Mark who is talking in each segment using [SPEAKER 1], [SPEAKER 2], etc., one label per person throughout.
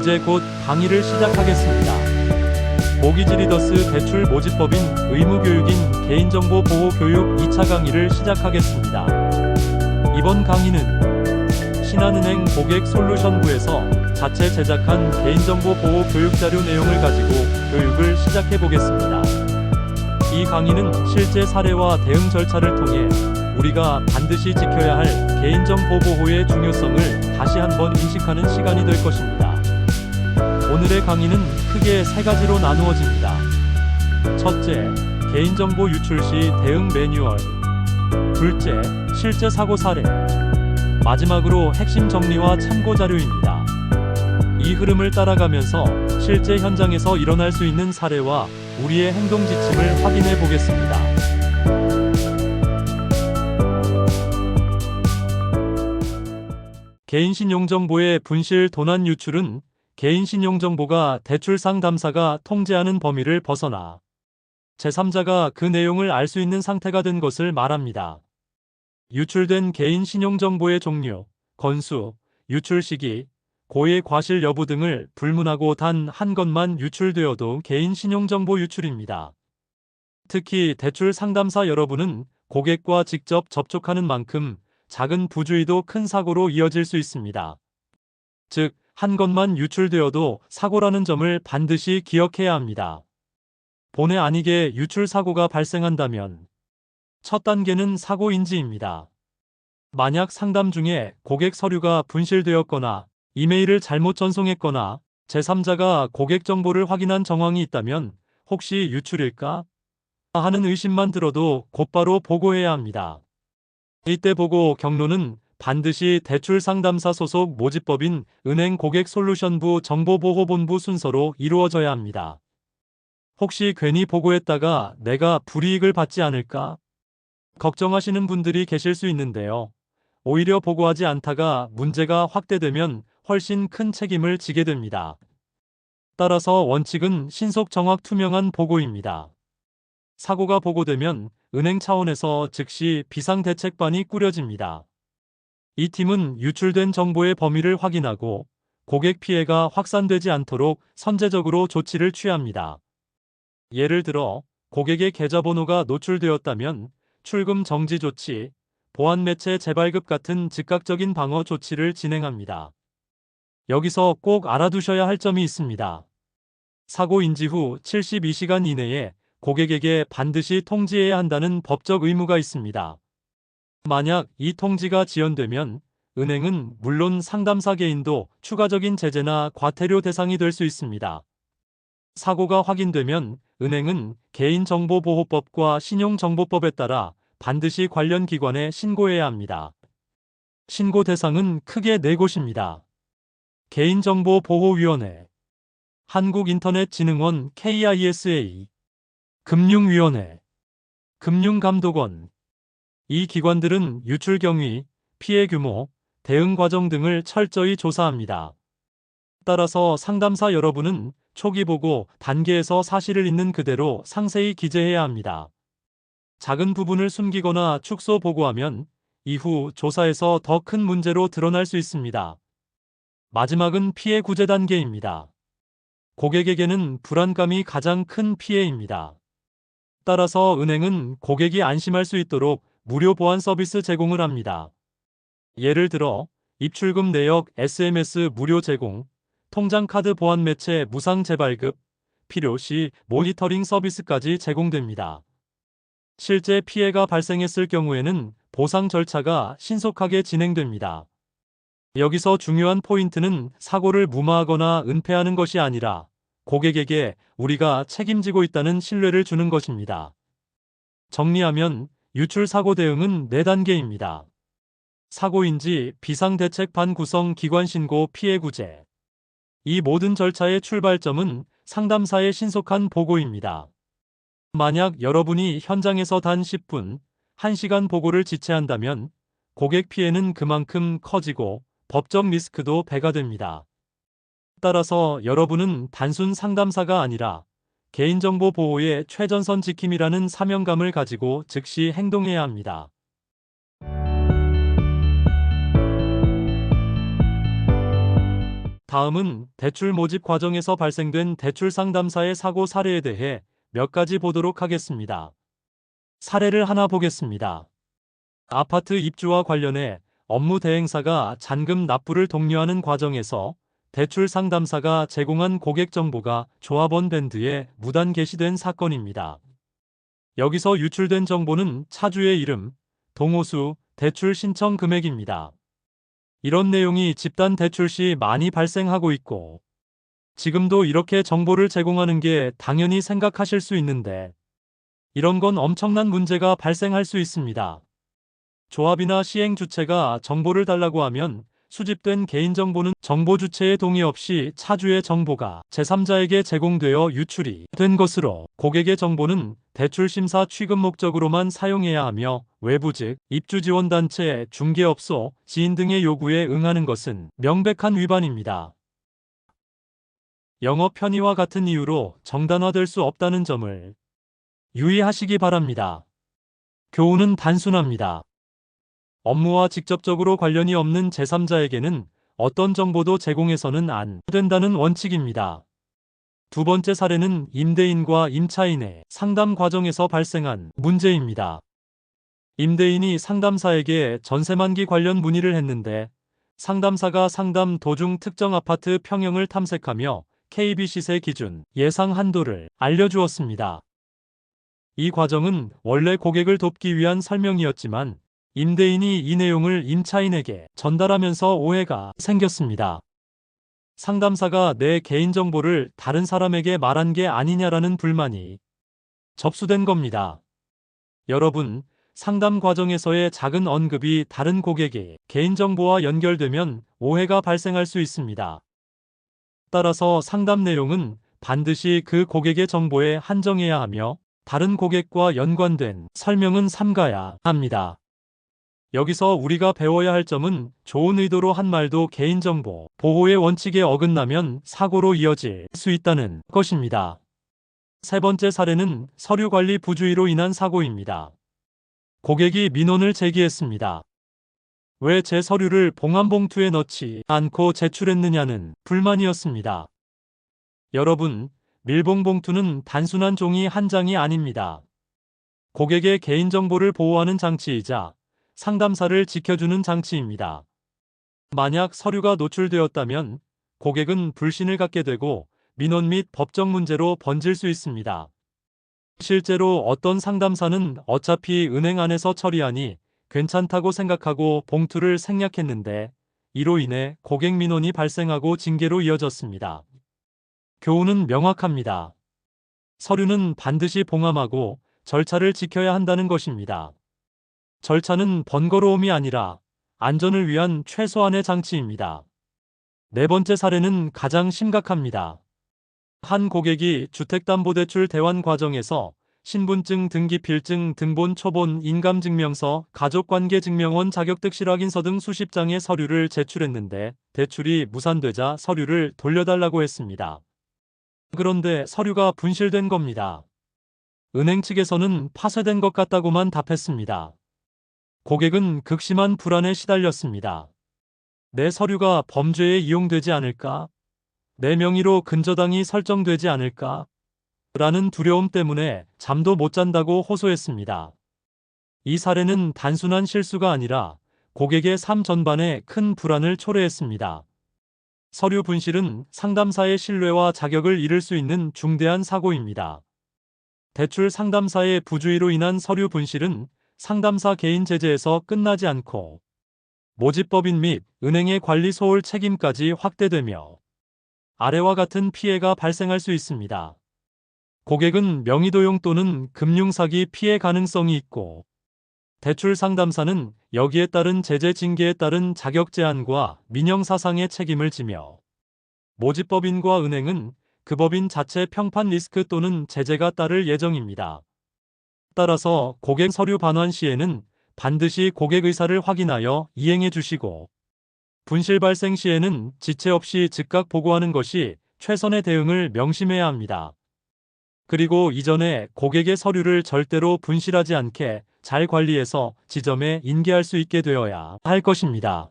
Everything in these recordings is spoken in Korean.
[SPEAKER 1] 이제 곧 강의를 시작하겠습니다. 모기지 리더스 대출 모집법인 의무교육인 개인정보 보호 교육 2차 강의를 시작하겠습니다. 이번 강의는 신한은행 고객솔루션부에서 자체 제작한 개인정보 보호 교육자료 내용을 가지고 교육을 시작해 보겠습니다. 이 강의는 실제 사례와 대응 절차를 통해 우리가 반드시 지켜야 할 개인정보 보호의 중요성을 다시 한번 인식하는 시간이 될 것입니다. 오늘의 강의는 크게 세 가지로 나누어집니다. 첫째, 개인정보 유출 시 대응 매뉴얼. 둘째, 실제 사고 사례. 마지막으로 핵심 정리와 참고 자료입니다. 이 흐름을 따라가면서 실제 현장에서 일어날 수 있는 사례와 우리의 행동 지침을 확인해 보겠습니다. 개인신용정보의 분실 도난 유출은 개인신용정보가 대출 상담사가 통제하는 범위를 벗어나 제3자가 그 내용을 알 수 있는 상태가 된 것을 말합니다. 유출된 개인신용정보의 종류, 건수, 유출 시기, 고의 과실 여부 등을 불문하고 단 한 건만 유출되어도 개인신용정보 유출입니다. 특히 대출 상담사 여러분은 고객과 직접 접촉하는 만큼 작은 부주의도 큰 사고로 이어질 수 있습니다. 즉, 한 건만 유출되어도 사고라는 점을 반드시 기억해야 합니다. 본의 아니게 유출 사고가 발생한다면 첫 단계는 사고 인지입니다. 만약 상담 중에 고객 서류가 분실되었거나 이메일을 잘못 전송했거나 제3자가 고객 정보를 확인한 정황이 있다면 혹시 유출일까 하는 의심만 들어도 곧바로 보고해야 합니다. 이때 보고 경로는 반드시 대출 상담사 소속 모집법인 은행 고객솔루션부 정보보호본부 순서로 이루어져야 합니다. 혹시 괜히 보고했다가 내가 불이익을 받지 않을까 걱정하시는 분들이 계실 수 있는데요. 오히려 보고하지 않다가 문제가 확대되면 훨씬 큰 책임을 지게 됩니다. 따라서 원칙은 신속 정확 투명한 보고입니다. 사고가 보고되면 은행 차원에서 즉시 비상대책반이 꾸려집니다. 이 팀은 유출된 정보의 범위를 확인하고 고객 피해가 확산되지 않도록 선제적으로 조치를 취합니다. 예를 들어 고객의 계좌번호가 노출되었다면 출금 정지 조치, 보안 매체 재발급 같은 즉각적인 방어 조치를 진행합니다. 여기서 꼭 알아두셔야 할 점이 있습니다. 사고 인지 후 72시간 이내에 고객에게 반드시 통지해야 한다는 법적 의무가 있습니다. 만약 이 통지가 지연되면 은행은 물론 상담사 개인도 추가적인 제재나 과태료 대상이 될 수 있습니다. 사고가 확인되면 은행은 개인정보보호법과 신용정보법에 따라 반드시 관련 기관에 신고해야 합니다. 신고 대상은 크게 네 곳입니다. 개인정보보호위원회, 한국인터넷진흥원 KISA, 금융위원회, 금융감독원. 이 기관들은 유출 경위, 피해 규모, 대응 과정 등을 철저히 조사합니다. 따라서 상담사 여러분은 초기 보고 단계에서 사실을 있는 그대로 상세히 기재해야 합니다. 작은 부분을 숨기거나 축소 보고하면 이후 조사에서 더 큰 문제로 드러날 수 있습니다. 마지막은 피해 구제 단계입니다. 고객에게는 불안감이 가장 큰 피해입니다. 따라서 은행은 고객이 안심할 수 있도록 무료 보안 서비스 제공을 합니다. 예를 들어 입출금 내역 SMS 무료 제공, 통장 카드 보안 매체 무상 재발급, 필요시 모니터링 서비스까지 제공됩니다. 실제 피해가 발생했을 경우에는 보상 절차가 신속하게 진행됩니다. 여기서 중요한 포인트는 사고를 무마하거나 은폐하는 것이 아니라 고객에게 우리가 책임지고 있다는 신뢰를 주는 것입니다. 정리하면 유출 사고 대응은 4단계입니다. 사고인지, 비상대책반 구성, 기관 신고, 피해 구제. 이 모든 절차의 출발점은 상담사의 신속한 보고입니다. 만약 여러분이 현장에서 단 10분, 1시간 보고를 지체한다면 고객 피해는 그만큼 커지고 법적 리스크도 배가 됩니다. 따라서 여러분은 단순 상담사가 아니라 개인정보 보호의 최전선 지킴이라는 사명감을 가지고 즉시 행동해야 합니다. 다음은 대출 모집 과정에서 발생된 대출 상담사의 사고 사례에 대해 몇 가지 보도록 하겠습니다. 사례를 하나 보겠습니다. 아파트 입주와 관련해 업무 대행사가 잔금 납부를 독려하는 과정에서 대출 상담사가 제공한 고객 정보가 조합원 밴드에 무단 게시된 사건입니다. 여기서 유출된 정보는 차주의 이름, 동호수, 대출 신청 금액입니다. 이런 내용이 집단 대출 시 많이 발생하고 있고, 지금도 이렇게 정보를 제공하는 게 당연히 생각하실 수 있는데, 이런 건 엄청난 문제가 발생할 수 있습니다. 조합이나 시행 주체가 정보를 달라고 하면 수집된 개인정보는 정보 주체의 동의 없이 차주의 정보가 제3자에게 제공되어 유출이 된 것으로, 고객의 정보는 대출심사 취급 목적으로만 사용해야 하며 외부 즉 입주지원단체, 중개업소, 지인 등의 요구에 응하는 것은 명백한 위반입니다. 영업 편의와 같은 이유로 정단화될 수 없다는 점을 유의하시기 바랍니다. 교훈은 단순합니다. 업무와 직접적으로 관련이 없는 제3자에게는 어떤 정보도 제공해서는 안 된다는 원칙입니다. 두 번째 사례는 임대인과 임차인의 상담 과정에서 발생한 문제입니다. 임대인이 상담사에게 전세 만기 관련 문의를 했는데, 상담사가 상담 도중 특정 아파트 평형을 탐색하며 KB 시세 기준 예상 한도를 알려주었습니다. 이 과정은 원래 고객을 돕기 위한 설명이었지만 임대인이 이 내용을 임차인에게 전달하면서 오해가 생겼습니다. 상담사가 내 개인정보를 다른 사람에게 말한 게 아니냐라는 불만이 접수된 겁니다. 여러분, 상담 과정에서의 작은 언급이 다른 고객의 개인정보와 연결되면 오해가 발생할 수 있습니다. 따라서 상담 내용은 반드시 그 고객의 정보에 한정해야 하며 다른 고객과 연관된 설명은 삼가야 합니다. 여기서 우리가 배워야 할 점은 좋은 의도로 한 말도 개인정보 보호의 원칙에 어긋나면 사고로 이어질 수 있다는 것입니다. 세 번째 사례는 서류 관리 부주의로 인한 사고입니다. 고객이 민원을 제기했습니다. 왜 제 서류를 봉안봉투에 넣지 않고 제출했느냐는 불만이었습니다. 여러분, 밀봉봉투는 단순한 종이 한 장이 아닙니다. 고객의 개인정보를 보호하는 장치이자 상담사를 지켜주는 장치입니다. 만약 서류가 노출되었다면 고객은 불신을 갖게 되고 민원 및 법적 문제로 번질 수 있습니다. 실제로 어떤 상담사는 어차피 은행 안에서 처리하니 괜찮다고 생각하고 봉투를 생략했는데, 이로 인해 고객 민원이 발생하고 징계로 이어졌습니다. 교훈은 명확합니다. 서류는 반드시 봉함하고 절차를 지켜야 한다는 것입니다. 절차는 번거로움이 아니라 안전을 위한 최소한의 장치입니다. 네 번째 사례는 가장 심각합니다. 한 고객이 주택담보대출 대환 과정에서 신분증, 등기필증, 등본, 초본, 인감증명서, 가족관계증명원, 자격득실 확인서 등 수십 장의 서류를 제출했는데 대출이 무산되자 서류를 돌려달라고 했습니다. 그런데 서류가 분실된 겁니다. 은행 측에서는 파쇄된 것 같다고만 답했습니다. 고객은 극심한 불안에 시달렸습니다. 내 서류가 범죄에 이용되지 않을까? 내 명의로 근저당이 설정되지 않을까? 라는 두려움 때문에 잠도 못 잔다고 호소했습니다. 이 사례는 단순한 실수가 아니라 고객의 삶 전반에 큰 불안을 초래했습니다. 서류 분실은 상담사의 신뢰와 자격을 잃을 수 있는 중대한 사고입니다. 대출 상담사의 부주의로 인한 서류 분실은 상담사 개인 제재에서 끝나지 않고 모집법인 및 은행의 관리 소홀 책임까지 확대되며 아래와 같은 피해가 발생할 수 있습니다. 고객은 명의도용 또는 금융사기 피해 가능성이 있고, 대출 상담사는 여기에 따른 제재 징계에 따른 자격 제한과 민형사상의 책임을 지며, 모집법인과 은행은 그 법인 자체 평판 리스크 또는 제재가 따를 예정입니다. 따라서 고객 서류 반환 시에는 반드시 고객 의사를 확인하여 이행해 주시고, 분실 발생 시에는 지체 없이 즉각 보고하는 것이 최선의 대응을 명심해야 합니다. 그리고 이전에 고객의 서류를 절대로 분실하지 않게 잘 관리해서 지점에 인계할 수 있게 되어야 할 것입니다.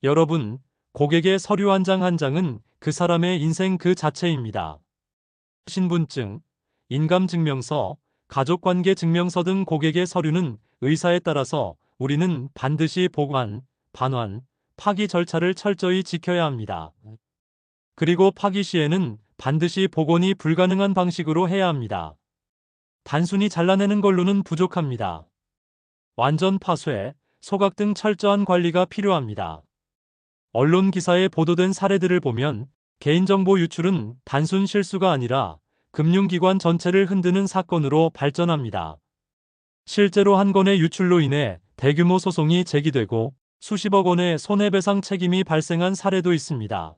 [SPEAKER 1] 여러분, 고객의 서류 한 장 한 장은 그 사람의 인생 그 자체입니다. 신분증, 인감증명서, 가족관계 증명서 등 고객의 서류는 의사에 따라서 우리는 반드시 보관, 반환, 파기 절차를 철저히 지켜야 합니다. 그리고 파기 시에는 반드시 복원이 불가능한 방식으로 해야 합니다. 단순히 잘라내는 걸로는 부족합니다. 완전 파쇄, 소각 등 철저한 관리가 필요합니다. 언론 기사에 보도된 사례들을 보면 개인정보 유출은 단순 실수가 아니라 금융기관 전체를 흔드는 사건으로 발전합니다. 실제로 한 건의 유출로 인해 대규모 소송이 제기되고 수십억 원의 손해배상 책임이 발생한 사례도 있습니다.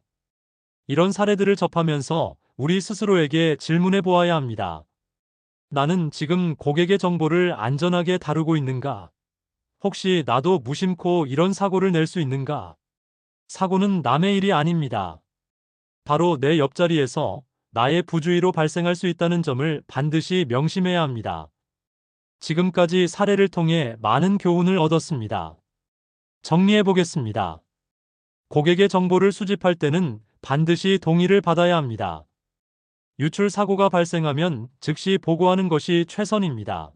[SPEAKER 1] 이런 사례들을 접하면서 우리 스스로에게 질문해 보아야 합니다. 나는 지금 고객의 정보를 안전하게 다루고 있는가? 혹시 나도 무심코 이런 사고를 낼 수 있는가? 사고는 남의 일이 아닙니다. 바로 내 옆자리에서 나의 부주의로 발생할 수 있다는 점을 반드시 명심해야 합니다. 지금까지 사례를 통해 많은 교훈을 얻었습니다. 정리해 보겠습니다. 고객의 정보를 수집할 때는 반드시 동의를 받아야 합니다. 유출 사고가 발생하면 즉시 보고하는 것이 최선입니다.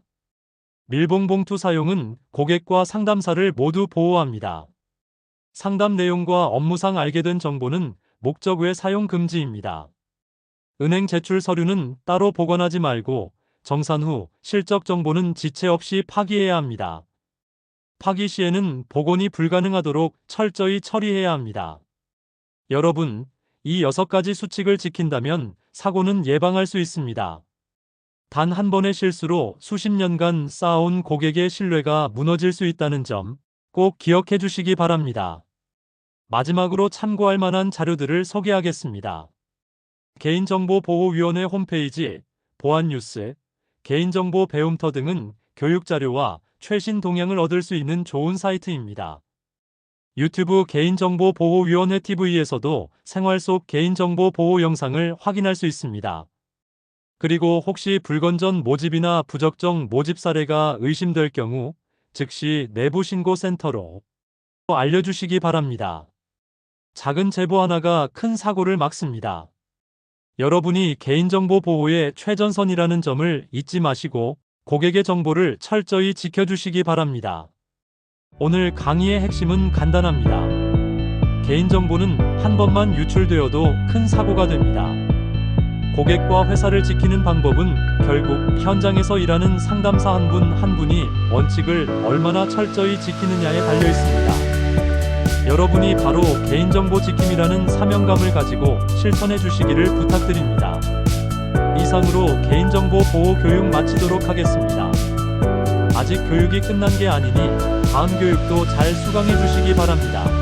[SPEAKER 1] 밀봉 봉투 사용은 고객과 상담사를 모두 보호합니다. 상담 내용과 업무상 알게 된 정보는 목적 외 사용 금지입니다. 은행 제출 서류는 따로 보관하지 말고 정산 후 실적 정보는 지체 없이 파기해야 합니다. 파기 시에는 복원이 불가능하도록 철저히 처리해야 합니다. 여러분, 이 6가지 수칙을 지킨다면 사고는 예방할 수 있습니다. 단 한 번의 실수로 수십 년간 쌓아온 고객의 신뢰가 무너질 수 있다는 점 꼭 기억해 주시기 바랍니다. 마지막으로 참고할 만한 자료들을 소개하겠습니다. 개인정보보호위원회 홈페이지, 보안뉴스, 개인정보 배움터 등은 교육자료와 최신 동향을 얻을 수 있는 좋은 사이트입니다. 유튜브 개인정보보호위원회 TV에서도 생활 속 개인정보 보호 영상을 확인할 수 있습니다. 그리고 혹시 불건전 모집이나 부적정 모집 사례가 의심될 경우 즉시 내부신고센터로 알려주시기 바랍니다. 작은 제보 하나가 큰 사고를 막습니다. 여러분이 개인정보 보호의 최전선이라는 점을 잊지 마시고 고객의 정보를 철저히 지켜주시기 바랍니다. 오늘 강의의 핵심은 간단합니다. 개인정보는 한 번만 유출되어도 큰 사고가 됩니다. 고객과 회사를 지키는 방법은 결국 현장에서 일하는 상담사 한 분 한 분이 원칙을 얼마나 철저히 지키느냐에 달려 있습니다. 여러분이 바로 개인정보 지킴이라는 사명감을 가지고 실천해 주시기를 부탁드립니다. 이상으로 개인정보 보호 교육 마치도록 하겠습니다. 아직 교육이 끝난 게 아니니 다음 교육도 잘 수강해 주시기 바랍니다.